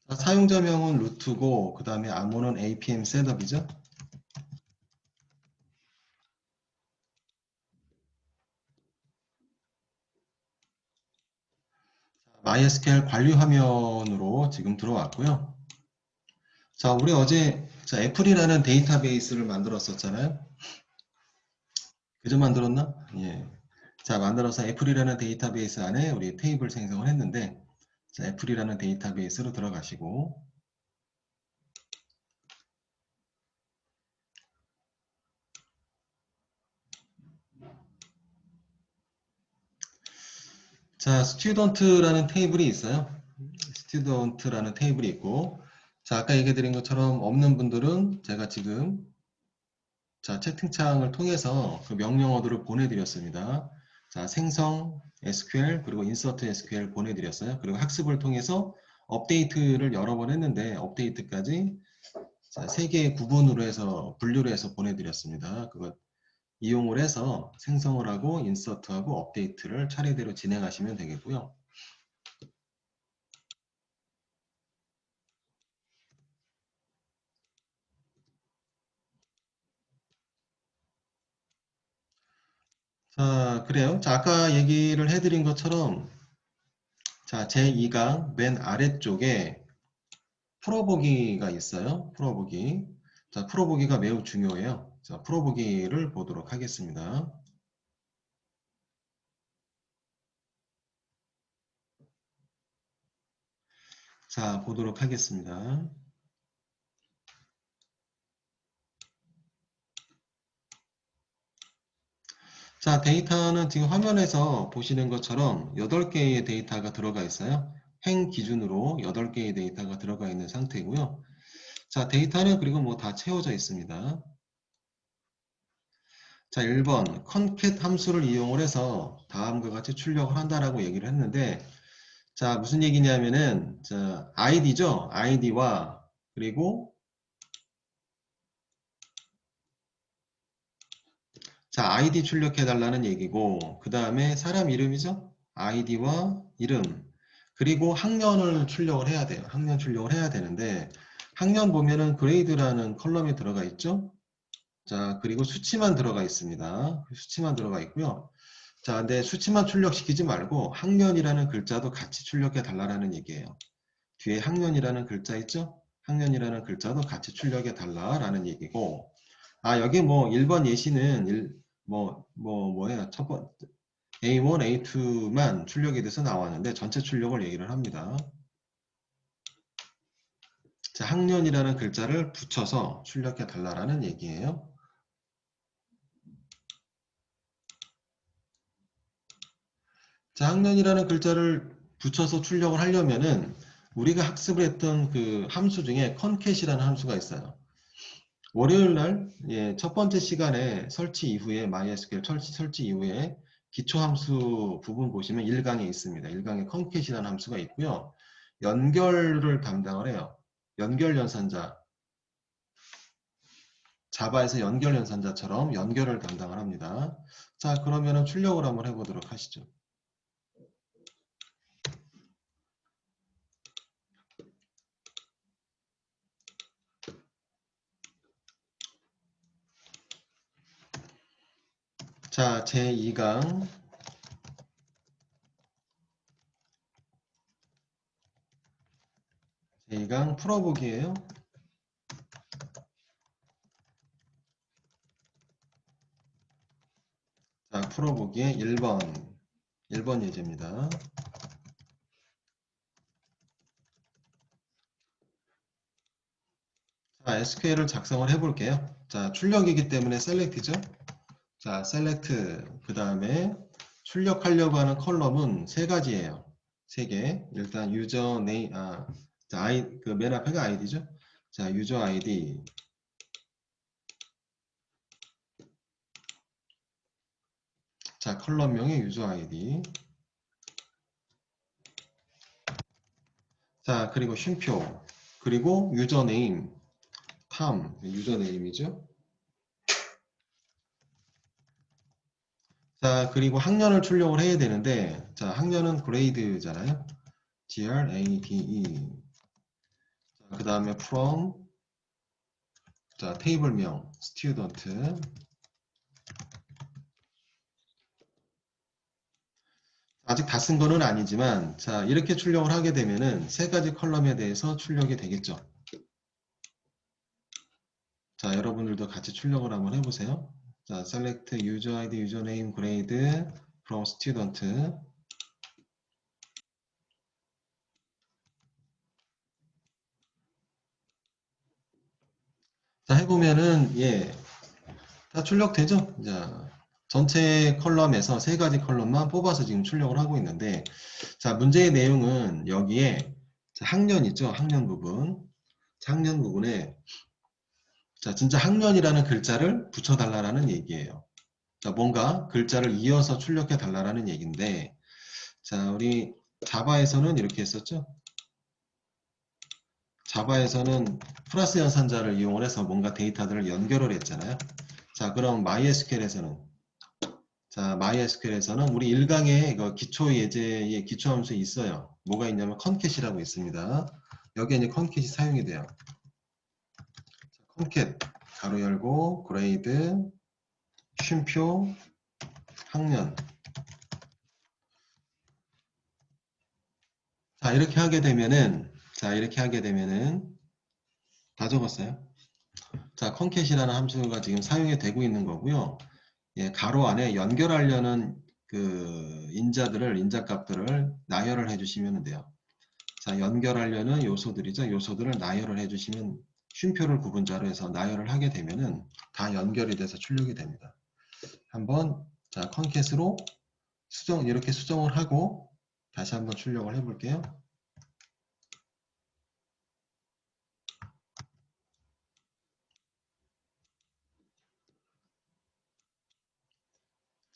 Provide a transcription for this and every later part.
자, 사용자명은 루트고 그 다음에 암호는 APM 셋업이죠. MySQL 관리 화면으로 지금 들어왔고요. 자, 우리 어제 애플이라는 데이터베이스를 만들었었잖아요. 그저 만들었나? 예. 자, 만들어서 애플이라는 데이터베이스 안에 우리 테이블 생성을 했는데, 자, 애플이라는 데이터베이스로 들어가시고, 자, 스튜던트라는 테이블이 있어요. 스튜던트라는 테이블이 있고, 자, 아까 얘기 드린 것처럼 없는 분들은 제가 지금 자, 채팅창을 통해서 그 명령어들을 보내드렸습니다. 자, 생성 SQL 그리고 인서트 SQL 보내드렸어요. 그리고 학습을 통해서 업데이트를 여러 번 했는데 업데이트까지 자, 3개의 구분으로 해서 분류를 해서 보내드렸습니다. 그거 이용을 해서 생성을 하고 인서트하고 업데이트를 차례대로 진행하시면 되겠고요. 자, 그래요. 자, 아까 얘기를 해드린 것처럼 자, 제2강 맨 아래쪽에 풀어보기가 있어요. 풀어보기. 자, 풀어보기가 매우 중요해요. 자, 풀어보기를 보도록 하겠습니다. 자, 보도록 하겠습니다. 자, 데이터는 지금 화면에서 보시는 것처럼 8개의 데이터가 들어가 있어요. 행 기준으로 8개의 데이터가 들어가 있는 상태고요. 자, 데이터는 그리고 뭐 다 채워져 있습니다. 자, 1번 concat 함수를 이용을 해서 다음과 같이 출력을 한다라고 얘기를 했는데 자, 무슨 얘기냐면은 자, id죠. id와 그리고 자, id 출력해 달라는 얘기고 그 다음에 사람 이름이죠. id와 이름 그리고 학년을 출력을 해야 돼요. 학년 출력을 해야 되는데 학년 보면은 그레이드라는 컬럼이 들어가 있죠. 자, 그리고 수치만 들어가 있습니다. 수치만 들어가 있고요. 자, 근데 수치만 출력시키지 말고 학년이라는 글자도 같이 출력해 달라는 얘기예요. 뒤에 학년이라는 글자 있죠? 학년이라는 글자도 같이 출력해 달라라는 얘기고 아 여기 뭐 1번 예시는 뭐예요? 첫 번 A1, A2만 출력이 돼서 나왔는데 전체 출력을 얘기를 합니다. 자, 학년이라는 글자를 붙여서 출력해 달라라는 얘기예요. 자, 학년이라는 글자를 붙여서 출력을 하려면은 우리가 학습을 했던 그 함수 중에 concat이라는 함수가 있어요. 월요일 날, 예, 첫 번째 시간에 설치 이후에, MySQL 설치 이후에 기초 함수 부분 보시면 1강에 있습니다. 1강에 concat이라는 함수가 있고요. 연결을 담당을 해요. 연결 연산자, 자바에서 연결 연산자처럼 연결을 담당을 합니다. 자, 그러면은 출력을 한번 해보도록 하시죠. 자, 제2강 풀어보기예요. 자, 풀어보기에 1번 예제입니다. 자, SQL을 작성을 해볼게요. 자, 출력이기 때문에 셀렉트죠. 자, 셀렉트 그 다음에 출력하려고 하는 컬럼은 3가지예요. 3개. 일단 유저 네임 자, 그 맨 앞에가 아이디죠. 자, 유저 아이디. 자, 컬럼명의 유저 아이디. 자, 그리고 쉼표. 그리고 유저 네임. 유저 네임이죠. 자, 그리고 학년을 출력을 해야 되는데, 자, 학년은 그레이드잖아요. grade. 그 다음에 from, 자, 테이블명 student. 아직 다 쓴 거는 아니지만, 자, 이렇게 출력을 하게 되면은 세 가지 컬럼에 대해서 출력이 되겠죠. 자, 여러분들도 같이 출력을 한번 해보세요. 자, select user ID, username, grade from student. 자, 해보면은, 예, 다 출력되죠? 자, 전체 컬럼에서 세 가지 컬럼만 뽑아서 지금 출력을 하고 있는데, 자, 문제의 내용은 여기에 자, 학년 있죠? 학년 부분. 자, 학년 부분에 자, 진짜 학년이라는 글자를 붙여달라는 얘기예요. 자, 뭔가 글자를 이어서 출력해 달라는 얘기인데, 자, 우리 자바에서는 이렇게 했었죠? 자바에서는 플러스 연산자를 이용을 해서 뭔가 데이터들을 연결을 했잖아요. 자, 그럼 MySQL에서는 자, MySQL에서는 우리 1강에 그 기초 예제의 기초 함수에 있어요. 뭐가 있냐면 컨캣이라고 있습니다. 여기에 이제 컨캣이 사용이 돼요. 컨캣 가로 열고 그레이드 쉼표 학년. 자, 이렇게 하게 되면은 다 적었어요. 자, 컨캣이라는 함수가 지금 사용이 되고 있는 거고요. 예, 가로 안에 연결하려는 그 인자값들을 나열을 해주시면 돼요. 자, 연결하려는 요소들이죠. 요소들을 나열을 해주시면 쉼표를 구분자로 해서 나열을 하게 되면은 다 연결이 돼서 출력이 됩니다. 한번 자, 컨캣으로 이렇게 수정을 하고 다시 한번 출력을 해볼게요.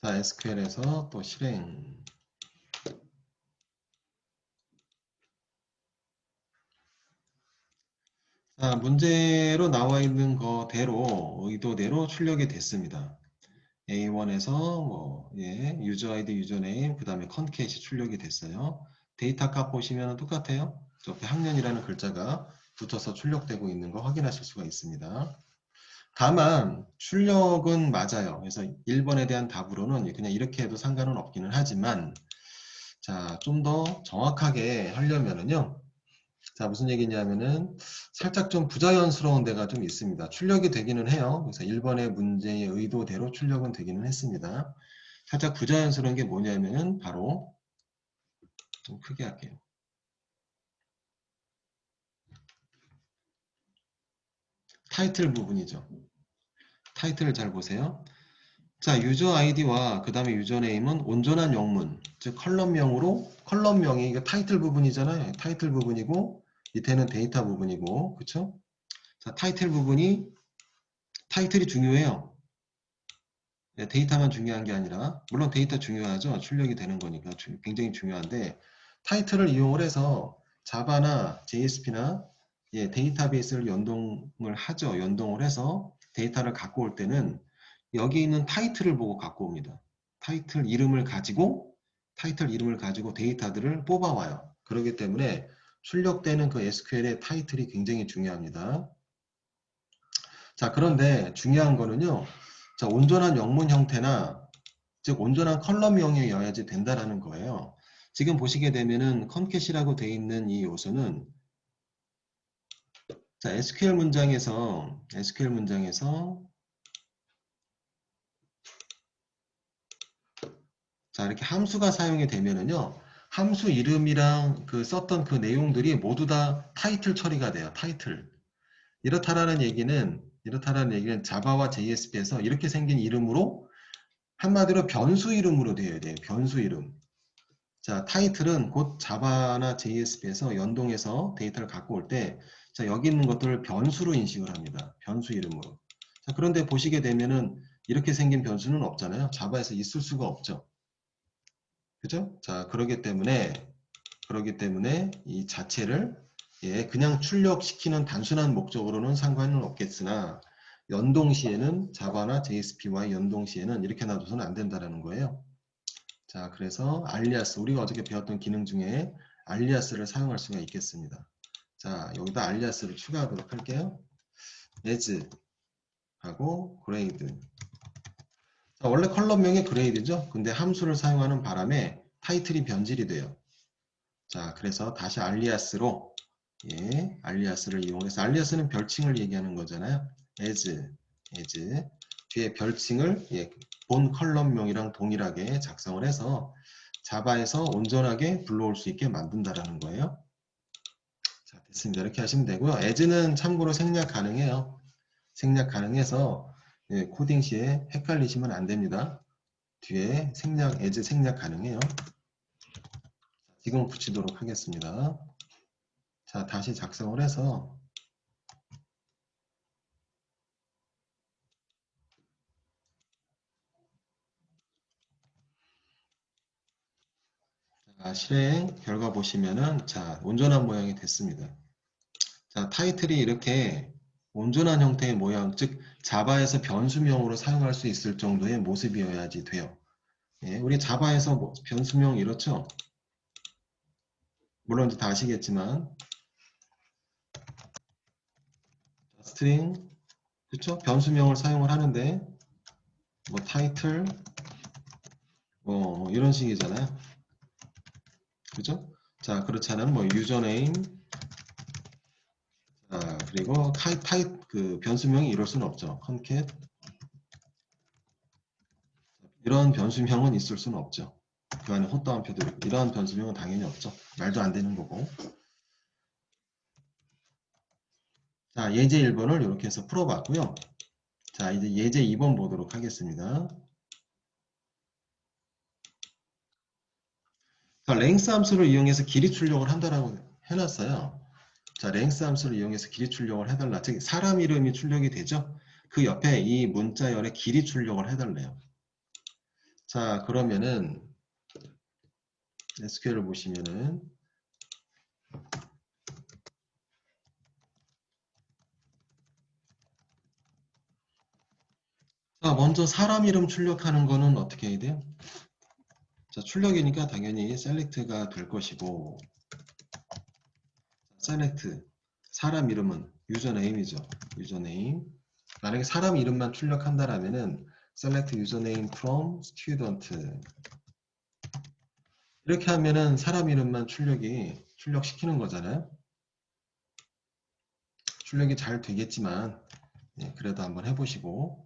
자, SQL에서 또 실행. 자, 문제로 나와 있는 거대로 의도대로 출력이 됐습니다. A1에서 뭐 예, 유저 아이디, 유저네임, 그 다음에 컨캣이 출력이 됐어요. 데이터 값 보시면 똑같아요. 옆에 학년이라는 글자가 붙어서 출력되고 있는 거 확인하실 수가 있습니다. 다만 출력은 맞아요. 그래서 1번에 대한 답으로는 그냥 이렇게 해도 상관은 없기는 하지만 자, 좀 더 정확하게 하려면은요. 자, 무슨 얘기냐면은 살짝 좀 부자연스러운 데가 좀 있습니다. 출력이 되기는 해요. 그래서 1번의 문제의 의도대로 출력은 되기는 했습니다. 살짝 부자연스러운 게 뭐냐면은 바로 좀 크게 할게요. 타이틀 부분이죠. 타이틀을 잘 보세요. 자, 유저 아이디와 그 다음에 유저네임은 온전한 영문, 즉 컬럼명으로 컬럼명이 이거 타이틀 부분이잖아요. 타이틀 부분이고 밑에는 데이터 부분이고, 그쵸? 자, 타이틀이 중요해요. 네, 데이터만 중요한 게 아니라 물론 데이터 중요하죠. 출력이 되는 거니까 굉장히 중요한데 타이틀을 이용을 해서 자바나 JSP나 예, 데이터베이스를 연동을 하죠. 연동을 해서 데이터를 갖고 올 때는 여기 있는 타이틀을 보고 갖고 옵니다. 타이틀 이름을 가지고 데이터들을 뽑아와요. 그렇기 때문에 출력되는 그 SQL의 타이틀이 굉장히 중요합니다. 자, 그런데 중요한 거는요. 자, 온전한 영문 형태나 즉 온전한 컬럼형이어야지 된다라는 거예요. 지금 보시게 되면은 컨캣이라고 되어 있는 이 요소는 자, SQL 문장에서 자, 이렇게 함수가 사용이 되면은요. 함수 이름이랑 그 썼던 그 내용들이 모두 다 타이틀 처리가 돼요. 타이틀. 이렇다라는 얘기는 자바와 JSP에서 이렇게 생긴 이름으로 한마디로 변수 이름으로 되어야 돼요. 변수 이름. 자, 타이틀은 곧 자바나 JSP에서 연동해서 데이터를 갖고 올 때, 자, 여기 있는 것들을 변수로 인식을 합니다. 변수 이름으로. 자, 그런데 보시게 되면은 이렇게 생긴 변수는 없잖아요. 자바에서 있을 수가 없죠. 그죠? 자, 그러기 때문에 이 자체를 예, 그냥 출력시키는 단순한 목적으로는 상관은 없겠으나 연동 시에는 자바나 JSP와의 연동 시에는 이렇게 놔둬서는 안 된다는 거예요. 자, 그래서 알리아스, 우리가 어저께 배웠던 기능 중에 알리아스를 사용할 수가 있겠습니다. 자, 여기다 알리아스를 추가하도록 할게요. as 하고 grade. 자, 원래 컬럼명이 grade죠. 근데 함수를 사용하는 바람에 타이틀이 변질이 돼요. 자, 그래서 다시 알리아스로, 예, 알리아스를 이용해서, 알리아스는 별칭을 얘기하는 거잖아요. as 뒤에 별칭을, 예, 본 컬럼명이랑 동일하게 작성을 해서 자바에서 온전하게 불러올 수 있게 만든다라는 거예요. 자, 됐습니다. 이렇게 하시면 되고요. as는 참고로 생략 가능해요. 생략 가능해서, 예, 코딩 시에 헷갈리시면 안 됩니다. 뒤에 생략, as 생략 가능해요. 지금 붙이도록 하겠습니다. 자, 다시 작성을 해서, 자, 실행 결과 보시면은, 자, 온전한 모양이 됐습니다. 자, 타이틀이 이렇게 온전한 형태의 모양, 즉 자바에서 변수명으로 사용할 수 있을 정도의 모습이어야지 돼요. 예, 우리 자바에서 변수명 이렇죠? 물론 이제 다 아시겠지만 스트링, 그렇죠? 변수명을 사용을 하는데 뭐 타이틀 뭐 이런 식이잖아요. 그죠? 자, 그렇지 않으면 뭐 유저네임, 자, 그리고 그 변수명이 이럴 수는 없죠. concat 이런 변수명은 있을 수는 없죠. 그 안에 헛다운표도 있고 이런 변수명은 당연히 없죠. 말도 안 되는 거고. 자, 예제 1번을 이렇게 해서 풀어봤고요. 자, 이제 예제 2번 보도록 하겠습니다. 자, length 함수를 이용해서 길이 출력을 한다라고 해놨어요. 자, length 함수를 이용해서 길이 출력을 해달라. 즉, 사람 이름이 출력이 되죠? 그 옆에 이 문자열의 길이 출력을 해달래요. 자, 그러면은 SQL을 보시면은 자, 먼저 사람 이름 출력하는 거는 어떻게 해야 돼요? 자, 출력이니까 당연히 select가 될 것이고 select 사람 이름은 유저네임이죠. 유저네임. 만약에 사람 이름만 출력한다라면은 select username from student 이렇게 하면은 사람 이름만 출력시키는 거잖아요. 출력이 잘 되겠지만 예, 그래도 한번 해보시고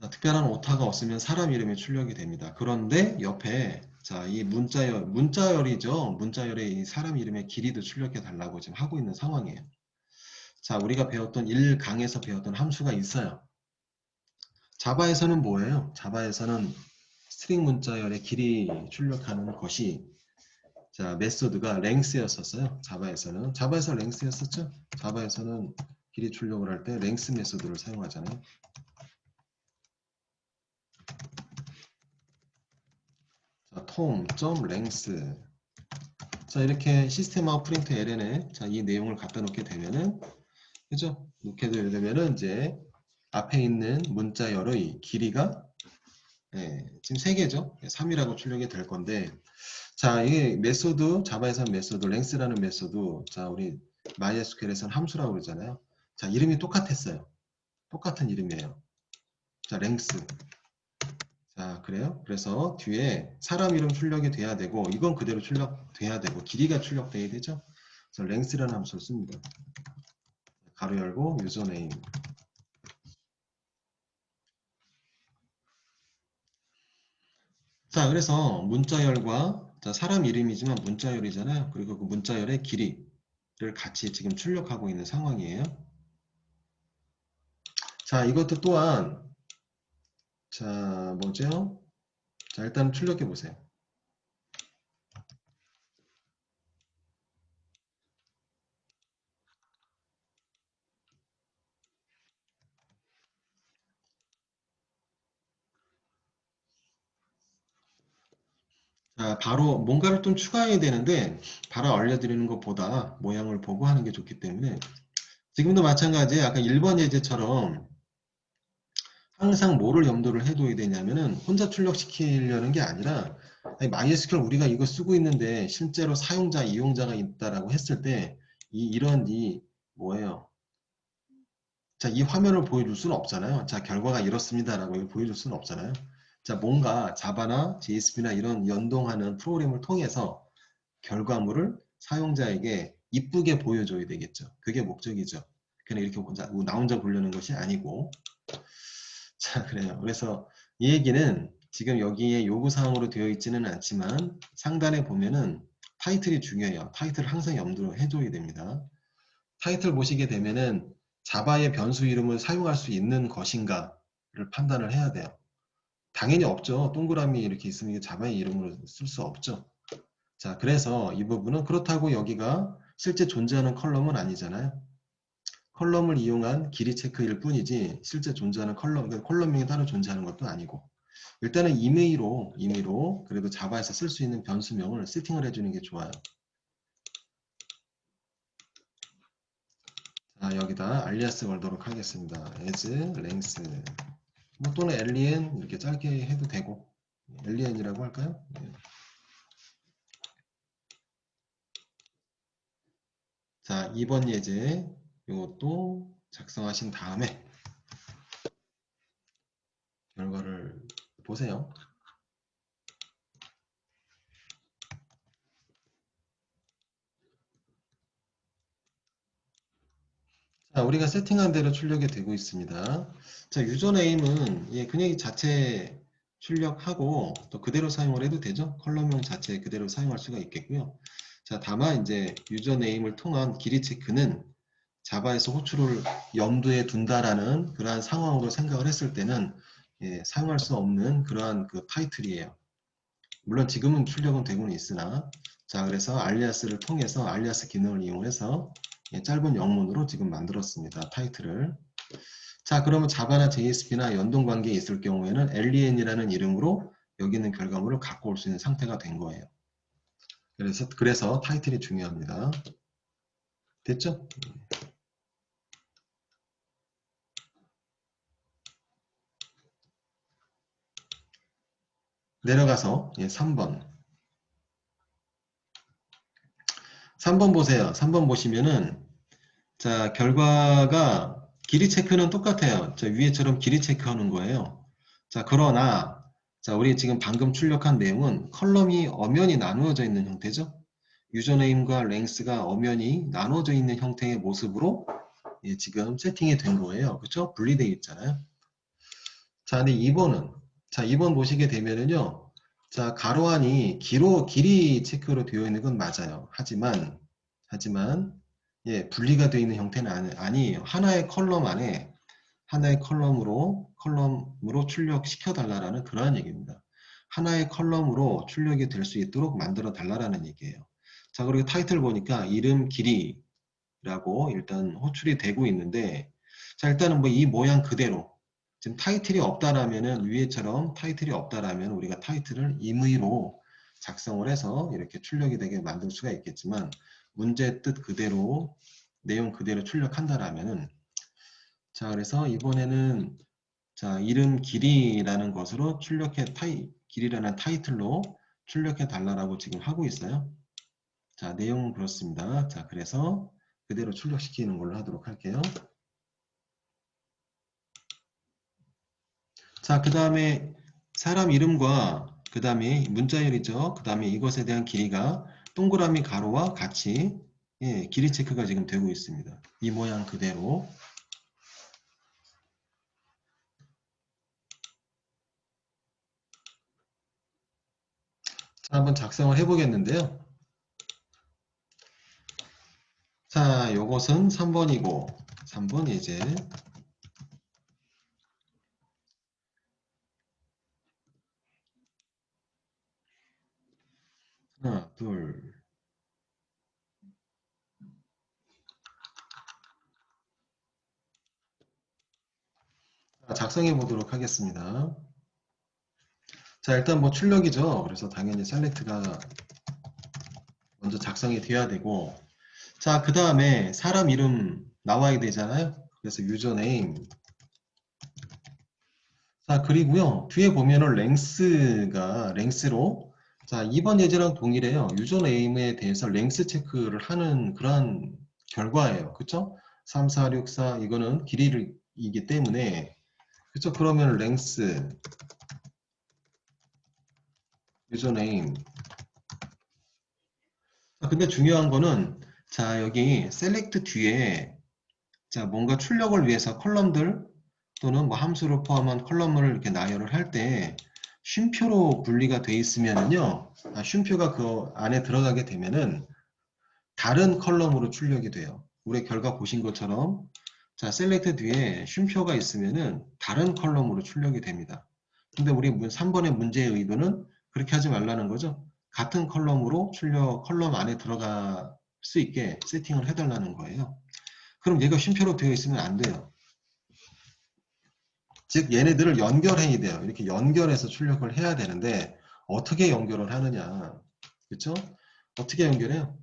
자, 특별한 오타가 없으면 사람 이름이 출력이 됩니다. 그런데 옆에 자, 이 문자열이죠. 문자열에 이 사람 이름의 길이도 출력해 달라고 지금 하고 있는 상황이에요. 자, 우리가 배웠던 1강에서 배웠던 함수가 있어요. 자바에서는 뭐예요? 자바에서는 스트링 문자열의 길이 출력하는 것이 자, 메소드가 length였었어요. 자바에서 length였었죠? 자바에서는 길이 출력을 할 때 length 메소드를 사용하잖아요. 자, tom.length 자, 이렇게 시스템아웃 프린트 ln에 자, 이 내용을 갖다 놓게 되면은 그죠? 놓게 되면은 이제 앞에 있는 문자열의 길이가 예, 지금 3개죠? 3이라고 출력이 될 건데 자, 이게 메소드, 자바에서는 메소드, length라는 메소드 자, 우리 MySQL에서는 함수라고 그러잖아요. 자, 이름이 똑같았어요. 똑같은 이름이에요. 자, length 자, 그래요? 그래서 뒤에 사람 이름 출력이 돼야 되고 이건 그대로 출력돼야 되고 길이가 출력돼야 되죠? 그래서 length라는 함수를 씁니다. 가로 열고 유저네임 자, 그래서 문자열과 자, 사람 이름이지만 문자열이잖아요. 그리고 그 문자열의 길이를 같이 지금 출력하고 있는 상황이에요. 자, 이것도 또한 자, 뭐죠? 자, 일단 출력해 보세요. 자, 바로 뭔가를 좀 추가해야 되는데 바로 알려드리는 것보다 모양을 보고 하는 게 좋기 때문에 지금도 마찬가지에 아까 1번 예제처럼 항상 뭐를 염두를 해둬야 되냐면은 혼자 출력시키려는 게 아니라 아니, MySQL 우리가 이거 쓰고 있는데 실제로 사용자, 이용자가 있다라고 했을 때 이런 뭐예요? 자, 이 화면을 보여줄 수는 없잖아요. 자, 결과가 이렇습니다라고 이거 보여줄 수는 없잖아요. 자, 뭔가 자바나 JSP나 이런 연동하는 프로그램을 통해서 결과물을 사용자에게 이쁘게 보여줘야 되겠죠. 그게 목적이죠. 그냥 이렇게 나 혼자 보려는 것이 아니고. 자, 그래요. 그래서 이 얘기는 지금 여기에 요구사항으로 되어 있지는 않지만 상단에 보면은 타이틀이 중요해요. 타이틀을 항상 염두를 해줘야 됩니다. 타이틀 보시게 되면은 자바의 변수 이름을 사용할 수 있는 것인가를 판단을 해야 돼요. 당연히 없죠. 동그라미 이렇게 있으면 자바의 이름으로 쓸 수 없죠. 자, 그래서 이 부분은 그렇다고 여기가 실제 존재하는 컬럼은 아니잖아요. 컬럼을 이용한 길이 체크일 뿐이지 실제 존재하는 그러니까 컬럼명이 따로 존재하는 것도 아니고 일단은 임의로 그래도 자바에서 쓸 수 있는 변수명을 세팅을 해주는 게 좋아요. 자, 여기다 알리아스 걸도록 하겠습니다. as length 뭐 또는 alien 이렇게 짧게 해도 되고 alien이라고 할까요? 네. 자, 2번 예제 이것도 작성하신 다음에 결과를 보세요. 자, 우리가 세팅한 대로 출력이 되고 있습니다. 자, 유저네임은 그냥 이 자체 출력하고 또 그대로 사용을 해도 되죠. 컬럼명 자체 그대로 사용할 수가 있겠고요. 자, 다만 이제 유저네임을 통한 길이 체크는 자바에서 호출을 염두에 둔다라는 그러한 상황으로 생각을 했을 때는 사용할 수 없는 그러한 그 타이틀이에요. 물론 지금은 출력은 되고는 있으나 자, 그래서 알리아스를 통해서 알리아스 기능을 이용해서 짧은 영문으로 지금 만들었습니다. 타이틀을. 자, 그러면 자바나 JSP나 연동 관계에 있을 경우에는 alien이라는 이름으로 여기 있는 결과물을 갖고 올 수 있는 상태가 된 거예요. 그래서 타이틀이 중요합니다. 됐죠? 내려가서 3번. 3번 보세요. 3번 보시면은 자, 결과가 길이 체크는 똑같아요. 저 위에처럼 길이 체크하는 거예요. 자, 그러나 자, 우리 지금 방금 출력한 내용은 컬럼이 엄연히 나누어져 있는 형태죠. 유저네임과 랭스가 엄연히 나눠져 있는 형태의 모습으로 지금 세팅이 된 거예요. 그렇죠? 분리되어 있잖아요. 자, 근데 2번은 자, 2번 보시게 되면은요. 자, 가로 안이 길이 체크로 되어 있는 건 맞아요. 하지만 분리가 되어 있는 형태는 아니에요. 하나의 컬럼으로 출력시켜 달라라는 그러한 얘기입니다. 하나의 컬럼으로 출력이 될 수 있도록 만들어 달라라는 얘기예요. 자, 그리고 타이틀 보니까 이름 길이라고 일단 호출이 되고 있는데 자, 일단은 뭐 이 모양 그대로 지금 타이틀이 없다라면은 위에처럼 타이틀이 없다라면 우리가 타이틀을 임의로 작성을 해서 이렇게 출력이 되게 만들 수가 있겠지만 문제 뜻 그대로 내용 그대로 출력한다라면은 자, 그래서 이번에는 자, 이름 길이라는 것으로 길이라는 타이틀로 출력해 달라고 지금 하고 있어요. 자, 내용은 그렇습니다. 자, 그래서 그대로 출력시키는 걸로 하도록 할게요. 자, 그 다음에 사람 이름과 그 다음에 문자열이죠. 그 다음에 이것에 대한 길이가 동그라미 가로와 같이 길이 체크가 지금 되고 있습니다. 이 모양 그대로. 자, 한번 작성을 해보겠는데요. 자, 요것은 3번이고 3번 예제. 하나, 둘. 자, 작성해 보도록 하겠습니다. 자, 일단 뭐 출력이죠. 그래서 당연히 셀렉트가 먼저 작성이 돼야 되고 자, 그 다음에 사람 이름 나와야 되잖아요. 그래서 유저네임 자, 그리고요. 뒤에 보면은 랭스로 자, 2번 예제랑 동일해요. 유저 네임에 대해서 랭스 체크를 하는 그러한 결과예요. 그쵸? 3, 4, 6, 4 이거는 길이이기 때문에 그쵸? 그러면 랭스 유저 네임. 자, 근데 중요한 거는 자, 여기 셀렉트 뒤에 자, 뭔가 출력을 위해서 컬럼들 또는 뭐 함수를 포함한 컬럼을 이렇게 나열을 할 때 쉼표로 분리가 돼 있으면은요, 쉼표가 그 안에 들어가게 되면은 다른 컬럼으로 출력이 돼요. 우리 결과 보신 것처럼 자, 셀렉트 뒤에 쉼표가 있으면은 다른 컬럼으로 출력이 됩니다. 근데 우리 3번의 문제의 의도는 그렇게 하지 말라는 거죠. 같은 컬럼으로 컬럼 안에 들어갈 수 있게 세팅을 해달라는 거예요. 그럼 얘가 쉼표로 되어 있으면 안 돼요. 즉 얘네들을 연결해야 돼요. 이렇게 연결해서 출력을 해야 되는데 어떻게 연결을 하느냐. 그렇죠? 어떻게 연결해요?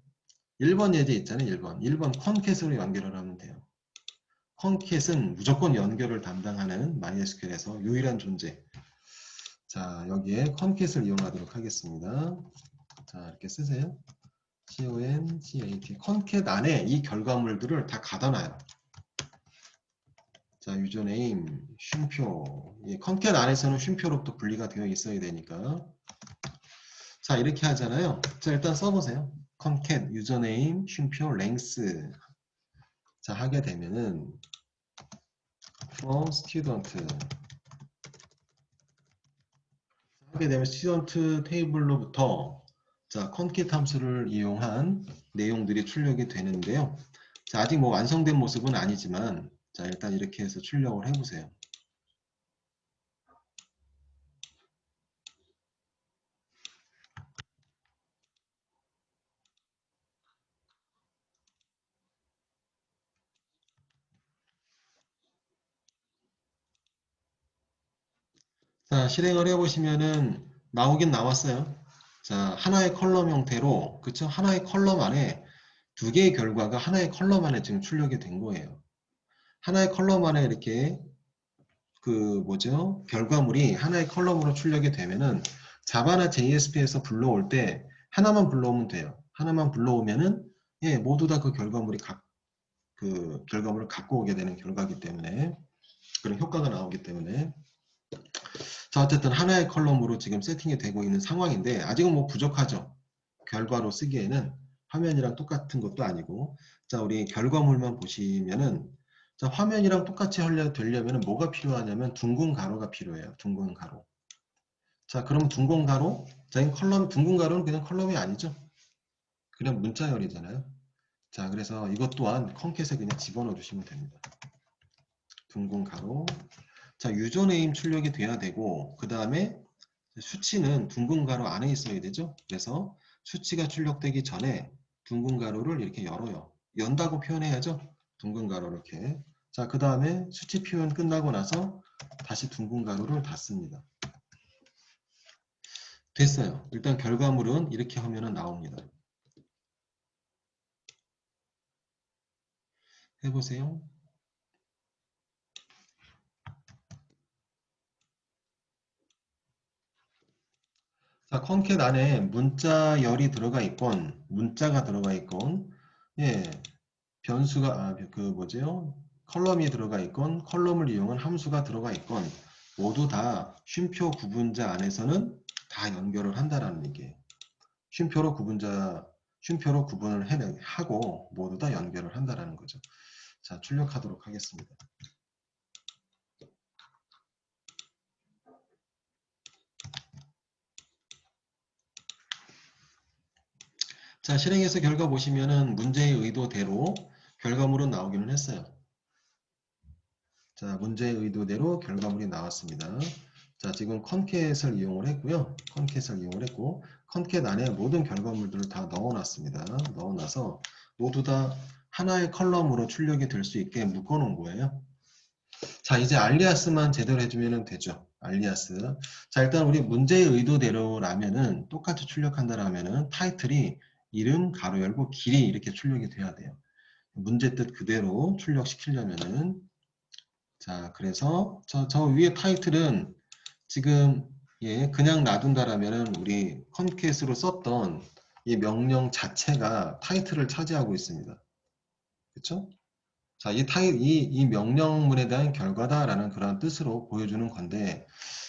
1번 예제 있잖아요. 1번 컨캣으로 연결을 하면 돼요. 컨캣은 무조건 연결을 담당하는 MySQL에서 유일한 존재. 자, 여기에 컨캣을 이용하도록 하겠습니다. 자, 이렇게 쓰세요. CONCAT. 컨캣 안에 이 결과물들을 다 가둬놔요. 자, 유저네임, 쉼표. 예, 컨캣 안에서는 쉼표로 또 분리가 되어 있어야 되니까. 자, 이렇게 하잖아요. 자, 일단 써보세요. 컨캣, 유저네임, 쉼표, 랭스. 자, 하게 되면은 from student. 하게 되면 스튜던트 테이블로부터 자, 컨캣 함수를 이용한 내용들이 출력이 되는데요. 자, 아직 뭐 완성된 모습은 아니지만 자, 일단 이렇게 해서 출력을 해보세요. 자, 실행을 해보시면은 나오긴 나왔어요. 자, 하나의 컬럼 형태로, 그쵸? 하나의 컬럼 안에 두 개의 결과가 하나의 컬럼 안에 지금 출력이 된 거예요. 하나의 컬럼 안에 이렇게 뭐죠? 결과물이 하나의 컬럼으로 출력이 되면은 자바나 JSP에서 불러올 때 하나만 불러오면 돼요. 하나만 불러오면은 예, 모두 다 그 결과물을 갖고 오게 되는 결과이기 때문에 그런 효과가 나오기 때문에 자, 어쨌든 하나의 컬럼으로 지금 세팅이 되고 있는 상황인데 아직은 뭐 부족하죠. 결과로 쓰기에는 화면이랑 똑같은 것도 아니고 자, 우리 결과물만 보시면은 자, 화면이랑 똑같이 되려면 뭐가 필요하냐면 둥근 가로가 필요해요. 둥근 가로. 자, 그럼 둥근 가로? 자, 이 둥근 가로는 그냥 컬럼이 아니죠. 그냥 문자열이잖아요. 자, 그래서 이것 또한 컨캣에 그냥 집어넣어 주시면 됩니다. 둥근 가로. 자, 유저네임 출력이 돼야 되고 그 다음에 수치는 둥근 가로 안에 있어야 되죠. 그래서 수치가 출력되기 전에 둥근 가로를 이렇게 열어요. 연다고 표현해야죠. 둥근 가로 이렇게. 자, 그 다음에 수치 표현 끝나고 나서 다시 둥근 가로를 닫습니다. 됐어요. 일단 결과물은 이렇게 하면 나옵니다. 해보세요. 자, 컨캣 안에 문자열이 들어가 있건 문자가 들어가 있건 예, 변수가 그 뭐지요? 컬럼이 들어가 있건 컬럼을 이용한 함수가 들어가 있건 모두 다 쉼표 구분자 안에서는 다 연결을 한다라는 얘기예요. 쉼표로 구분을 하고 모두 다 연결을 한다라는 거죠. 자, 출력하도록 하겠습니다. 자, 실행해서 결과 보시면은 문제의 의도대로 결과물은 나오기는 했어요. 자, 문제의 의도대로 결과물이 나왔습니다. 자, 지금 컨캣을 이용을 했고요. 컨캣을 이용을 했고 컨캣 안에 모든 결과물들을 다 넣어놨습니다. 넣어놔서 모두 다 하나의 컬럼으로 출력이 될 수 있게 묶어놓은 거예요. 자, 이제 알리아스만 제대로 해주면 되죠. 알리아스. 자, 일단 우리 문제의 의도대로라면은 똑같이 출력한다라면은 타이틀이 이름, 가로 열고 길이 이렇게 출력이 돼야 돼요. 문제 뜻 그대로 출력시키려면은 자, 그래서 저 위에 타이틀은 지금 그냥 놔둔다라면은 우리 컨캣으로 썼던 이 명령 자체가 타이틀을 차지하고 있습니다. 그렇죠? 자, 이 명령문에 대한 결과다라는 그런 뜻으로 보여주는 건데,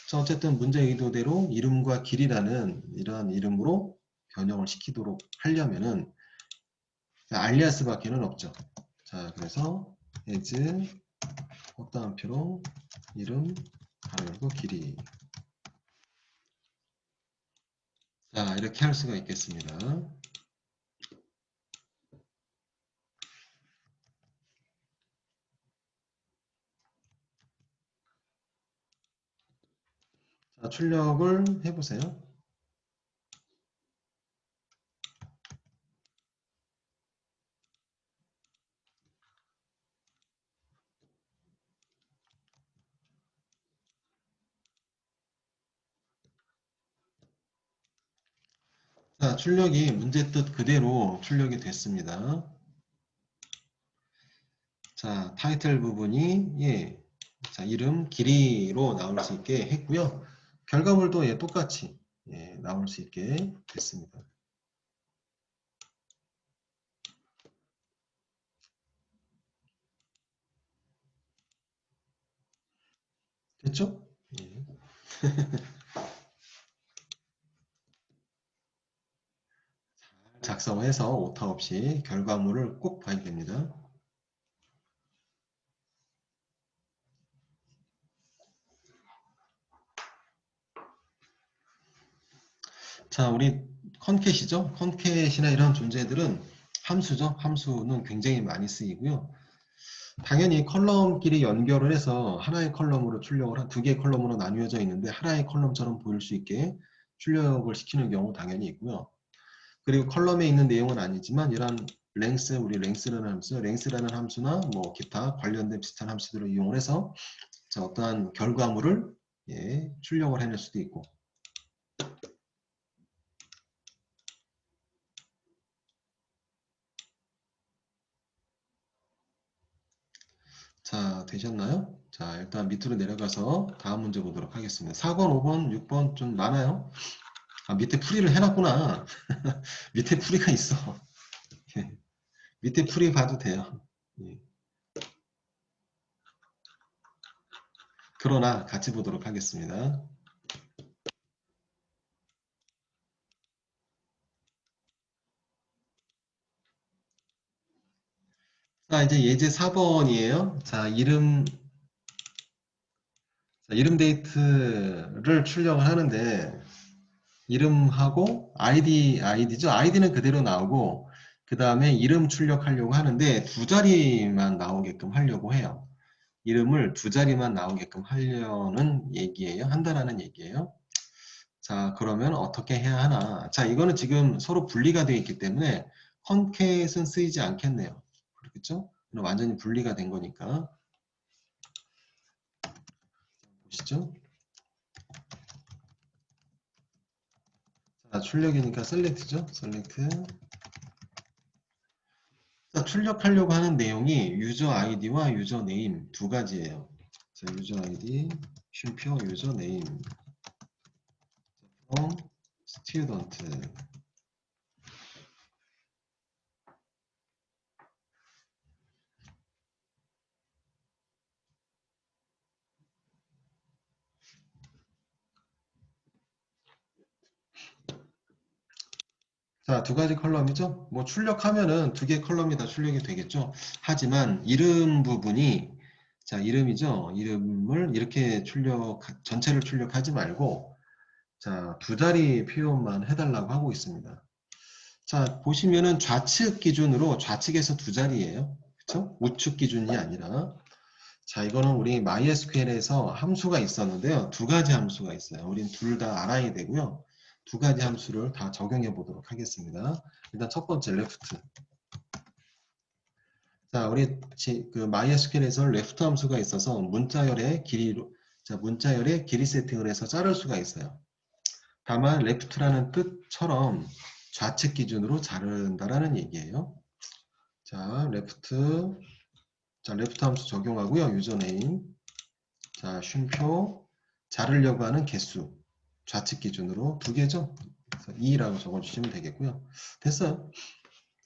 자, 어쨌든 문제 의도대로 이름과 길이라는 이러한 이름으로 변형을 시키도록 하려면은 알리아스밖에는 없죠. 자, 그래서 as 꽃다운표로 이름 가로 열고 길이. 자, 이렇게 할 수가 있겠습니다. 자, 출력을 해보세요. 자, 출력이 문제 뜻 그대로 출력이 됐습니다. 자, 타이틀 부분이 자, 이름 길이로 나올 수 있게 했고요. 결과물도 똑같이 나올 수 있게 됐습니다. 됐죠? 예. 작성해서 오타 없이 결과물을 꼭 봐야 됩니다. 자, 우리 컨캣이죠? 컨캣이나 이런 존재들은 함수죠? 함수는 굉장히 많이 쓰이고요. 당연히 컬럼끼리 연결을 해서 하나의 컬럼으로 출력을 두 개의 컬럼으로 나뉘어져 있는데 하나의 컬럼처럼 보일 수 있게 출력을 시키는 경우 당연히 있고요. 그리고 컬럼에 있는 내용은 아니지만 이런 우리 랭스라는 함수나 뭐 기타 관련된 비슷한 함수들을 이용을 해서 자, 어떠한 결과물을 출력을 해낼 수도 있고. 자, 되셨나요? 자, 일단 밑으로 내려가서 다음 문제 보도록 하겠습니다. 4번, 5번, 6번 좀 많아요? 아, 밑에 풀이를 해놨구나. 밑에 풀이가 있어. 밑에 풀이 봐도 돼요. 예. 그러나 같이 보도록 하겠습니다. 자, 이제 예제 4번이에요. 자, 이름 데이트를 출력을 하는데 이름하고 아이디죠. 아이디는 그대로 나오고 그 다음에 이름 출력하려고 하는데 두 자리만 나오게끔 하려고 해요. 이름을 두 자리만 나오게끔 하려는 얘기예요. 한다라는 얘기예요. 자, 그러면 어떻게 해야 하나? 자, 이거는 지금 서로 분리가 되어 있기 때문에 컨캣은 쓰이지 않겠네요. 그렇겠죠? 완전히 분리가 된 거니까. 보시죠. 자, 출력이니까 셀렉트죠. 셀렉트. 자, 출력하려고 하는 내용이 유저 아이디와 유저 네임 두 가지예요. 자, 유저 아이디, 쉼표 유저 네임. from student. 자, 두 가지 컬럼이죠. 뭐 출력하면은 두 개 컬럼이 다 출력이 되겠죠. 하지만 이름 부분이 자, 이름이죠. 이름을 이렇게 전체를 출력하지 말고 자, 두 자리 표현만 해달라고 하고 있습니다. 자, 보시면은 좌측 기준으로 좌측에서 두 자리예요. 그렇죠? 우측 기준이 아니라 자, 이거는 우리 MySQL에서 함수가 있었는데요. 두 가지 함수가 있어요. 우린 둘 다 알아야 되고요. 두 가지 함수를 다 적용해 보도록 하겠습니다. 일단 첫 번째 left. 자, 우리 그 MySQL에서 left 함수가 있어서 문자열의 길이 세팅을 해서 자를 수가 있어요. 다만 left라는 뜻처럼 좌측 기준으로 자른다라는 얘기예요. 자, left 함수 적용하고요. 유저네임. 자, 쉼표 자르려고 하는 개수. 좌측 기준으로 두 개죠. 그래서 2라고 적어주시면 되겠고요. 됐어요.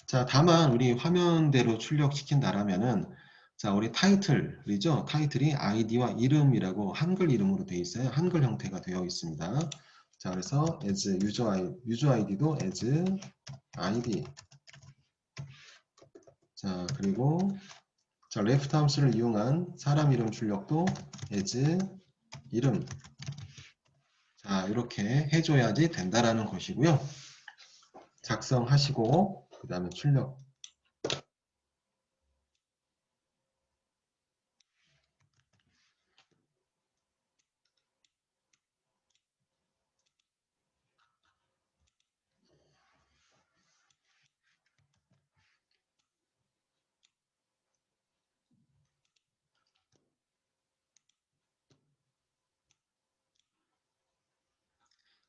자, 다만 우리 화면대로 출력시킨다라면은 자, 우리 타이틀이죠. 타이틀이 아이디와 이름이라고 한글 이름으로 되어 있어요. 한글 형태가 되어 있습니다. 자, 그래서 as user ID도 as ID. 자, 그리고 자, left 함수를 이용한 사람 이름 출력도 as 이름. 자, 이렇게 해줘야지 된다라는 것이고요. 작성하시고 그 다음에 출력.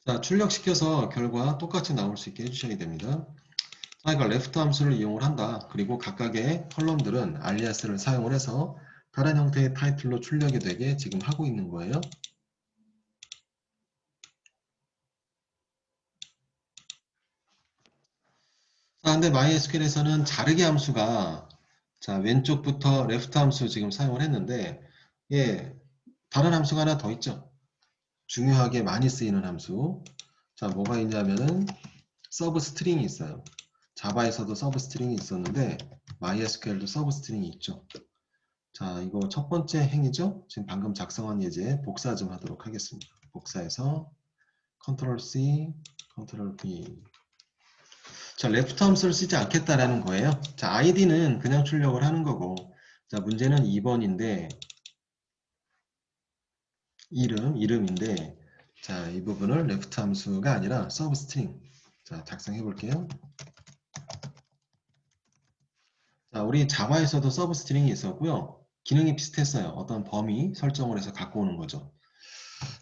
자, 출력시켜서 결과 똑같이 나올 수 있게 해주셔야 됩니다. 자, 이거 레프트 함수를 이용을 한다. 그리고 각각의 컬럼들은 알리아스를 사용을 해서 다른 형태의 타이틀로 출력이 되게 지금 하고 있는 거예요. 자, 근데 MySQL에서는 자르기 함수가 자, 왼쪽부터 레프트 함수 지금 사용을 했는데 예, 다른 함수가 하나 더 있죠. 중요하게 많이 쓰이는 함수. 자, 뭐가 있냐면은 서브 스트링이 있어요. 자바에서도 서브 스트링이 있었는데 MySQL도 서브 스트링이 있죠. 자, 이거 첫 번째 행위죠. 지금 방금 작성한 예제 복사 좀 하도록 하겠습니다. 복사해서 컨트롤 C, 컨트롤 V. 자, 레프트 함수를 쓰지 않겠다라는 거예요. 자, 아이디는 그냥 출력을 하는 거고, 자, 문제는 2번인데 이름인데, 자, 이 부분을 레프트 함수가 아니라 서브 스트링. 자, 작성해 볼게요. 자, 우리 자바에서도 서브 스트링이 있었고요. 기능이 비슷했어요. 어떤 범위 설정을 해서 갖고 오는 거죠.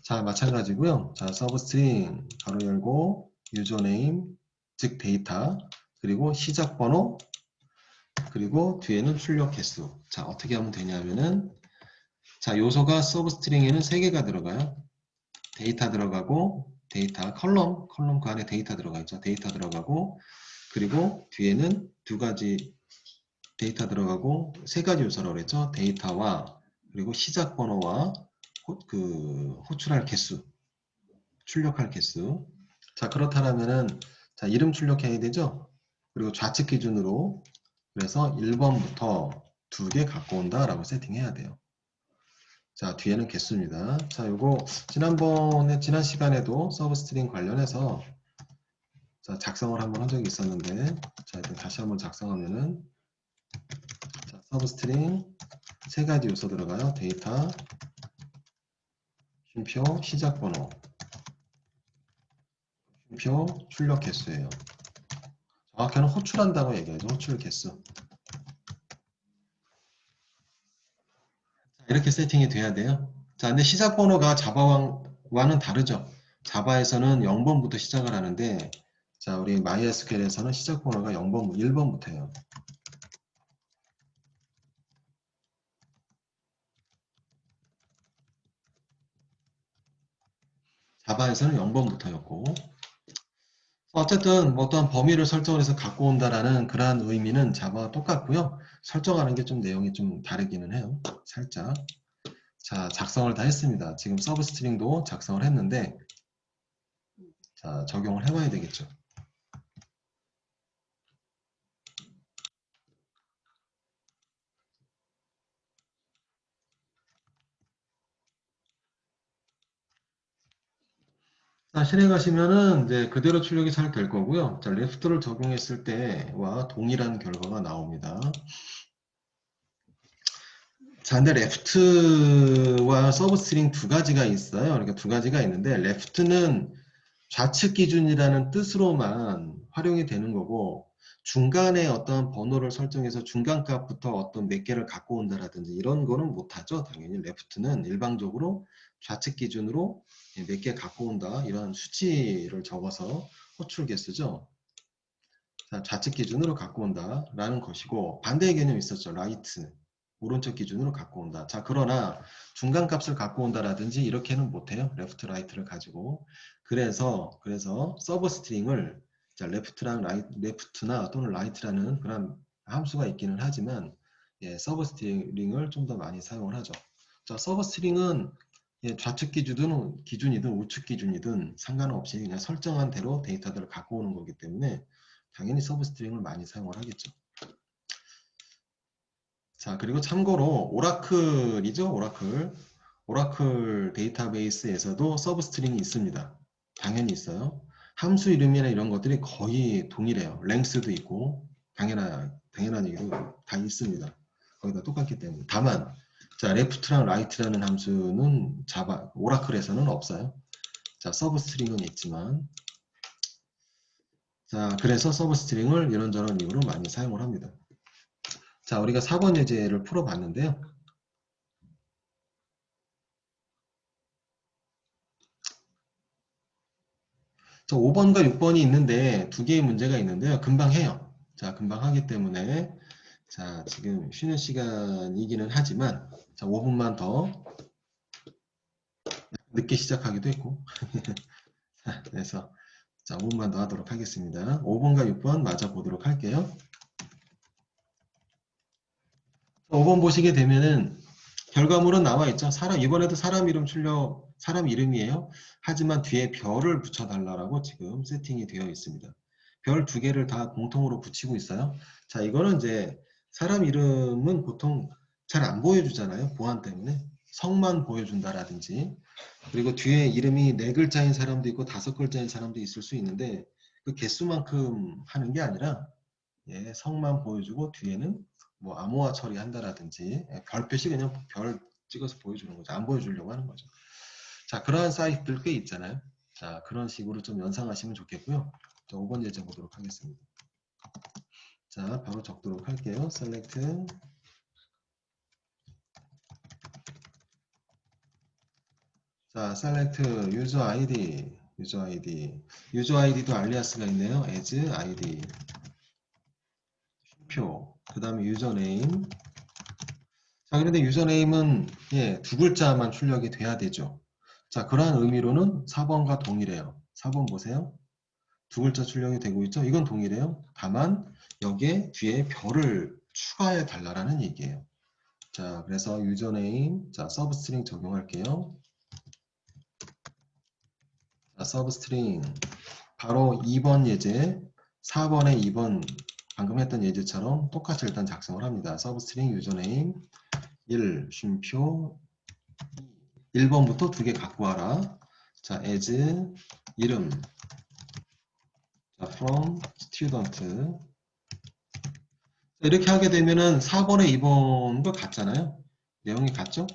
자, 마찬가지고요. 자, 서브 스트링 가로 열고 유저네임 즉 데이터 그리고 시작 번호 그리고 뒤에는 출력 개수. 자, 어떻게 하면 되냐면은 자, 요소가 서브 스트링에는 3개가 들어가요. 데이터 들어가고 데이터 컬럼 그 안에 데이터 들어가 있죠. 데이터 들어가고 그리고 뒤에는 2가지 데이터 들어가고 3가지 요소라고 그랬죠. 데이터와 그리고 시작 번호와 호출할 개수, 출력할 개수. 자, 그렇다면은 자, 이름 출력해야 되죠. 그리고 좌측 기준으로 그래서 1번부터 2개 갖고 온다라고 세팅해야 돼요. 자, 뒤에는 개수입니다. 자, 요거 지난 시간에도 서브 스트링 관련해서 자, 작성을 한번 한 적이 있었는데 자, 일단 다시 한번 작성하면은 자, 서브 스트링 3가지 요소 들어가요. 데이터, 쉼표, 시작 번호, 쉼표, 출력 개수예요. 정확히는 호출한다고 얘기하죠. 호출 개수. 이렇게 세팅이 돼야 돼요. 자, 근데 시작 번호가 자바와는 다르죠. 자바에서는 0번부터 시작을 하는데, 자, 우리 MySQL에서는 시작 번호가 1번부터예요. 자바에서는 0번부터였고, 어쨌든 뭐 어떠한 범위를 설정해서 갖고 온다라는 그러한 의미는 자바와 똑같고요. 설정하는 게 좀 내용이 좀 다르기는 해요. 살짝. 자, 작성을 다 했습니다. 지금 서브 스트링도 작성을 했는데, 자, 적용을 해봐야 되겠죠. 자, 실행하시면은 이제 그대로 출력이 잘 될 거고요. 자, 레프트를 적용했을 때와 동일한 결과가 나옵니다. 자, 근데 레프트와 서브 스트링 2가지가 있어요. 그러니까 2가지가 있는데, 레프트는 좌측 기준이라는 뜻으로만 활용이 되는 거고, 중간에 어떤 번호를 설정해서 중간값부터 어떤 몇 개를 갖고 온다라든지 이런 거는 못하죠. 당연히 레프트는 일방적으로 좌측 기준으로 몇 개 갖고 온다. 이런 수치를 적어서 호출 개수죠. 자, 좌측 기준으로 갖고 온다라는 것이고, 반대의 개념이 있었죠. 라이트. 오른쪽 기준으로 갖고 온다. 자, 그러나 중간 값을 갖고 온다라든지 이렇게는 못해요. 레프트, 라이트를 가지고. 그래서 서브 스트링을 자, 레프트나 또는 라이트라는 그런 함수가 있기는 하지만 예, 서브 스트링을 좀 더 많이 사용을 하죠. 자, 서브 스트링은 예, 좌측 기준이든 우측 기준이든 상관없이 그냥 설정한 대로 데이터들을 갖고 오는 거기 때문에 당연히 서브 스트링을 많이 사용을 하겠죠. 자, 그리고 참고로 오라클이죠, 오라클 데이터베이스에서도 서브 스트링이 있습니다. 당연히 있어요. 함수 이름이나 이런 것들이 거의 동일해요. 랭스도 있고 당연한 얘기로 다 있습니다. 거의 다 똑같기 때문에. 다만 자, 레프트랑 라이트라는 함수는 오라클에서는 없어요. 자, 서브 스트링은 있지만 자, 그래서 서브 스트링을 이런저런 이유로 많이 사용을 합니다. 자, 우리가 4번 예제를 풀어봤는데요. 자, 5번과 6번이 있는데 두 개의 문제가 있는데요. 금방 해요. 자, 금방 하기 때문에 자, 지금 쉬는 시간이기는 하지만 자, 5분만 더 늦게 시작하기도 했고 그래서 자, 5분만 더 하도록 하겠습니다. 5번과 6번 맞아 보도록 할게요. 5번 보시게 되면은 결과물은 나와 있죠. 이번에도 사람 이름이에요. 하지만 뒤에 별을 붙여달라고 지금 세팅이 되어 있습니다. 별 두 개를 다 공통으로 붙이고 있어요. 자, 이거는 이제 사람 이름은 보통 잘 안 보여주잖아요. 보안 때문에. 성만 보여준다라든지. 그리고 뒤에 이름이 4글자인 사람도 있고 5글자인 사람도 있을 수 있는데 그 개수만큼 하는 게 아니라 예, 성만 보여주고 뒤에는 뭐 암호화 처리한다라든지 예, 별 표시 그냥 별 찍어서 보여주는 거죠. 안 보여주려고 하는 거죠. 자, 그러한 사이트들 꽤 있잖아요. 자, 그런 식으로 좀 연상하시면 좋겠고요. 자, 5번 예제 보도록 하겠습니다. 자, 바로 적도록 할게요. select 자, select user id도 알리아스가 있네요. as id 그 다음에 유저네임 자, 그런데 유저네임은 예, 2글자만 출력이 돼야 되죠. 자, 그러한 의미로는 4번과 동일해요. 4번 보세요. 2글자 출력이 되고 있죠. 이건 동일해요. 다만 여기에 뒤에 별을 추가해 달라는 얘기예요. 자, 그래서 유저네임 자, 서브스트링 적용할게요. 자, 서브스트링 바로 2번 예제 4번에 2번 방금 했던 예제처럼 똑같이 일단 작성을 합니다. 서브스트링 유저네임 1 쉼표 1번부터 2개 갖고 와라. 자, as 이름 자, from student 이렇게 하게 되면은 4번에 2번도 같잖아요. 내용이 같죠?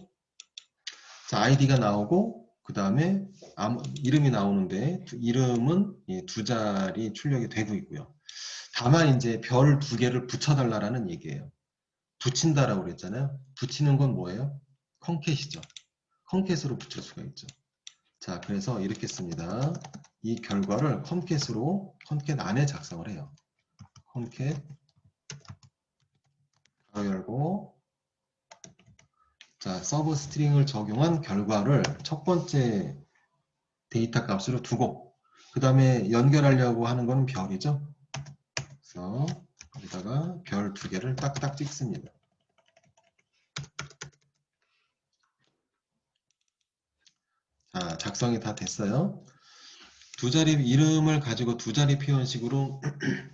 자, id가 나오고 그 다음에 이름이 나오는데 이름은 2자리 출력이 되고 있고요. 다만 이제 별 2개를 붙여달라는 얘기예요. 붙인다라고 그랬잖아요. 붙이는 건 뭐예요? 콩캣이죠. 콩캣으로 붙일 수가 있죠. 자, 그래서 이렇게 씁니다. 이 결과를 컴캣 안에 작성을 해요. 컴캣 가로 열고 자, 서브 스트링을 적용한 결과를 첫 번째 데이터 값으로 두고 그 다음에 연결하려고 하는 건 별이죠. 그래서 여기다가 별 2개를 딱딱 찍습니다. 자, 작성이 다 됐어요. 2자리 이름을 가지고 2자리 표현식으로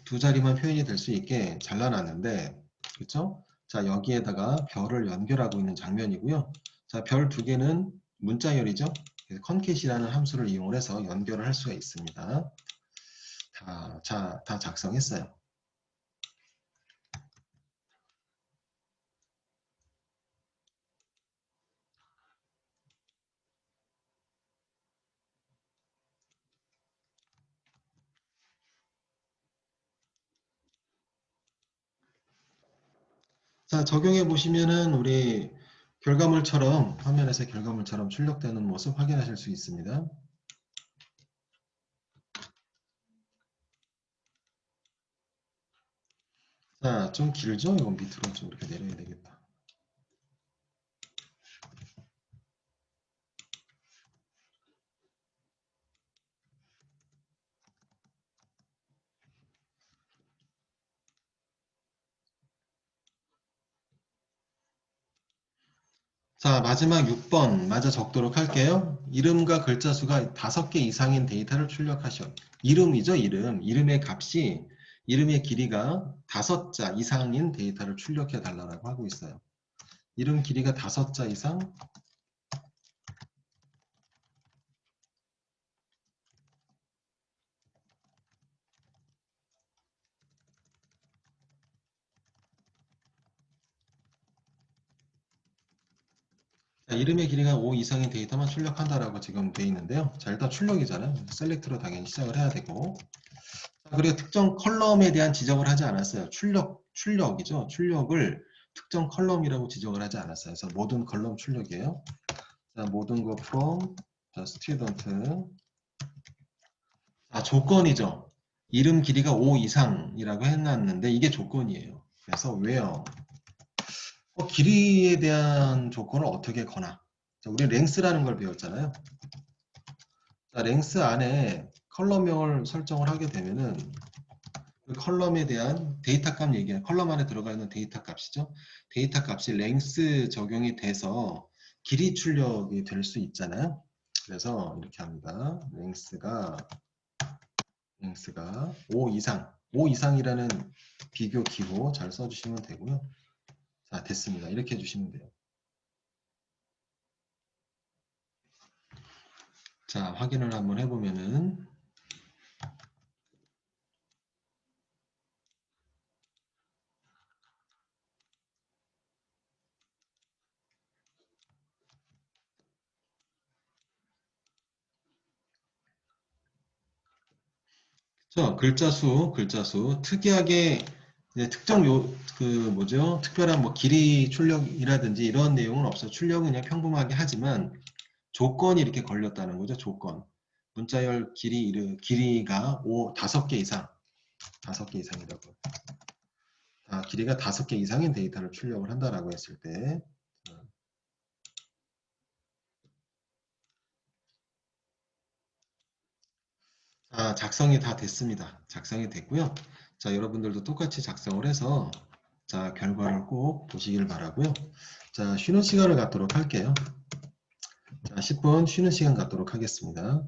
2자리만 표현이 될 수 있게 잘라놨는데 그렇죠? 자, 여기에다가 별을 연결하고 있는 장면이고요. 자, 별 2개는 문자열이죠. 컨캣이라는 함수를 이용해서 연결을 할 수가 있습니다. 다 작성했어요. 자, 적용해 보시면은 우리 화면에서 결과물처럼 출력되는 모습 확인하실 수 있습니다. 자, 좀 길죠? 이건 밑으로 좀 이렇게 내려야 되겠다. 자, 마지막 6번 마저 적도록 할게요. 이름과 글자 수가 5개 이상인 데이터를 출력하시오. 이름이죠, 이름. 이름의 길이가 5자 이상인 데이터를 출력해 달라고 하고 있어요. 이름 길이가 5자 이상. 자, 이름의 길이가 5 이상인 데이터만 출력한다라고 지금 돼 있는데요. 자, 일단 출력이잖아요. 셀렉트로 당연히 시작을 해야 되고. 자, 그리고 특정 컬럼에 대한 지적을 하지 않았어요. 출력이죠. 출력을 특정 컬럼이라고 지적을 하지 않았어요. 그래서 모든 컬럼 출력이에요. 자, 모든 거 from, 자, student. 자, 조건이죠. 이름 길이가 5 이상이라고 해놨는데 이게 조건이에요. 그래서 where 길이에 대한 조건을 어떻게 거나. 자, 우리 랭스라는 걸 배웠잖아요. 자, 랭스 안에 컬럼명을 설정을 하게 되면은 그 컬럼에 대한 데이터 값 얘기해요. 컬럼 안에 들어가 있는 데이터 값이죠. 데이터 값이 랭스 적용이 돼서 길이 출력이 될 수 있잖아요. 그래서 이렇게 합니다. 랭스가 5 이상, 5 이상이라는 비교 기호 잘 써주시면 되고요. 자, 됐습니다. 이렇게 해주시면 돼요. 자, 확인을 한번 해보면은 자, 글자 수 특이하게 이제 특정 뭐죠? 특별한 뭐 길이 출력이라든지 이런 내용은 없어요. 출력은 그냥 평범하게 하지만 조건이 이렇게 걸렸다는 거죠. 조건. 문자열 길이가 5개 이상, 5개 이상이라고. 길이가 5개 이상인 데이터를 출력을 한다라고 했을 때 작성이 다 됐습니다. 작성이 됐고요. 자, 여러분들도 똑같이 작성을 해서 자, 결과를 꼭 보시길 바라고요. 자, 쉬는 시간을 갖도록 할게요. 자, 10분 쉬는 시간 갖도록 하겠습니다.